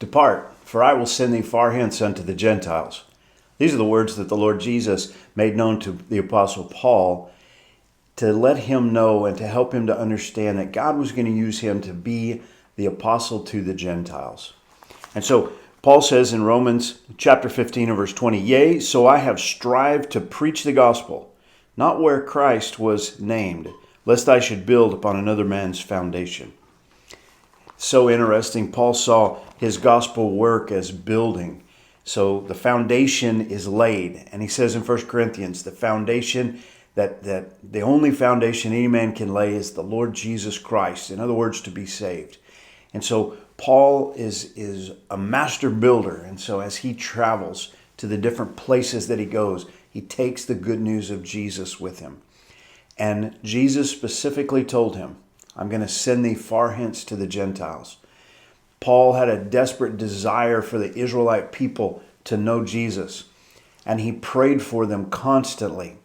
Depart, for I will send thee far hence unto the Gentiles. These are the words that the Lord Jesus made known to the Apostle Paul to let him know and to help him to understand that God was going to use him to be the apostle to the Gentiles. And so Paul says in Romans chapter 15 and verse 20, Yea, so I have strived to preach the gospel, not where Christ was named, lest I should build upon another man's foundation. So interesting. Paul saw his gospel work as building. So the foundation is laid. And he says in 1 Corinthians, the foundation that the only foundation any man can lay is the Lord Jesus Christ. In other words, to be saved. And so Paul is a master builder. And so as he travels to the different places that he goes, he takes the good news of Jesus with him. And Jesus specifically told him, I'm going to send thee far hence to the Gentiles. Paul had a desperate desire for the Israelite people to know Jesus. And he prayed for them constantly.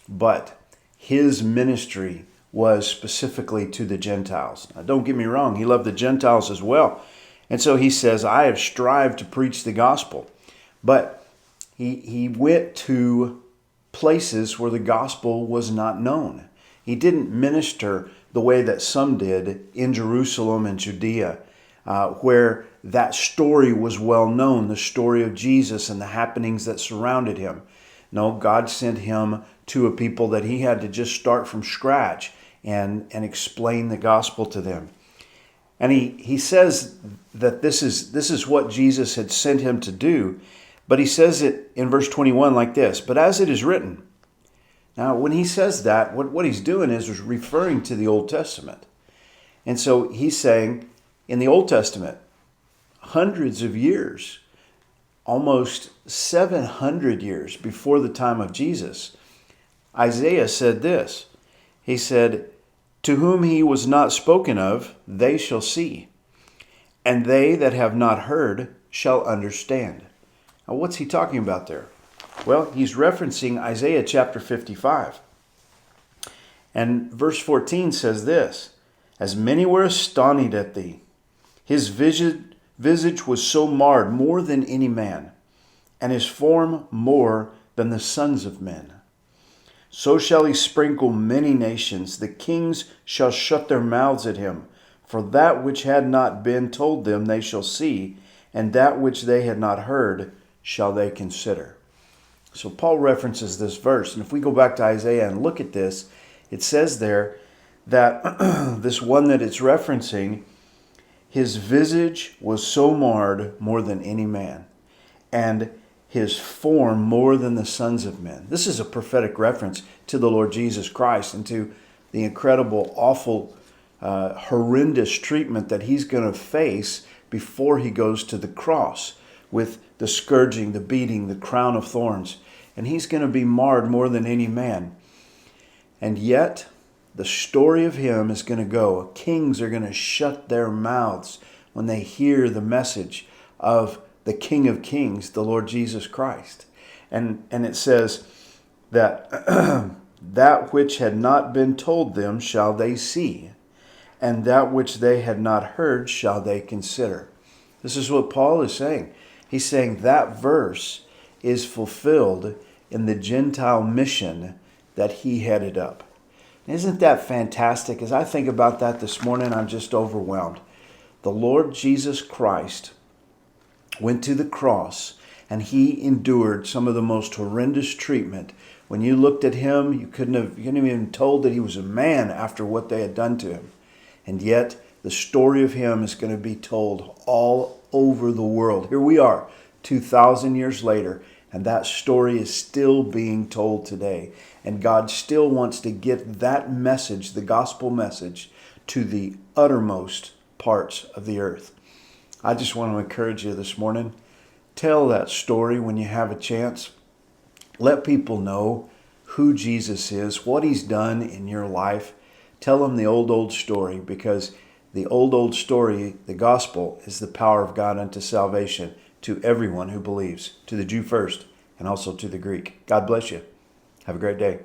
But his ministry was specifically to the Gentiles. Now, don't get me wrong, he loved the Gentiles as well. And so he says, I have strived to preach the gospel. But he went to places where the gospel was not known. He didn't minister the way that some did in Jerusalem and Judea, where that story was well known, the story of Jesus and the happenings that surrounded him. No, God sent him to a people that he had to just start from scratch and explain the gospel to them. And he says that this is what Jesus had sent him to do, but he says it in verse 21 like this, but as it is written. Now, when he says that, what he's doing is referring to the Old Testament. And so he's saying, in the Old Testament, hundreds of years, almost 700 years before the time of Jesus, Isaiah said this. He said, to whom he was not spoken of, they shall see, and they that have not heard shall understand. Now, what's he talking about there? Well, he's referencing Isaiah chapter 55. And verse 14 says this, as many were astonished at thee, his visage was so marred more than any man, and his form more than the sons of men. So shall he sprinkle many nations. The kings shall shut their mouths at him. For that which had not been told them they shall see, and that which they had not heard shall they consider. So Paul references this verse. And if we go back to Isaiah and look at this, it says there that this one that it's referencing, his visage was so marred more than any man, and his form more than the sons of men. This is a prophetic reference to the Lord Jesus Christ and to the incredible, awful, horrendous treatment that he's going to face before he goes to the cross with the scourging, the beating, the crown of thorns. And he's going to be marred more than any man. And yet, the story of him is going to go. Kings are going to shut their mouths when they hear the message of the King of Kings, the Lord Jesus Christ. And it says that that which had not been told them shall they see, and that which they had not heard shall they consider. This is what Paul is saying. He's saying that verse is fulfilled in the Gentile mission that he headed up. Isn't that fantastic? As I think about that this morning, I'm just overwhelmed. The Lord Jesus Christ went to the cross and he endured some of the most horrendous treatment. When you looked at him, you couldn't have even told that he was a man after what they had done to him. And yet, the story of him is going to be told all over the world. Here we are, 2,000 years later, and that story is still being told today. And God still wants to get that message, the gospel message, to the uttermost parts of the earth. I just want to encourage you this morning. Tell that story when you have a chance. Let people know who Jesus is, what he's done in your life. Tell them the old story, because the old story, the gospel, is the power of God unto salvation to everyone who believes, to the Jew first and also to the Greek. God bless you. Have a great day.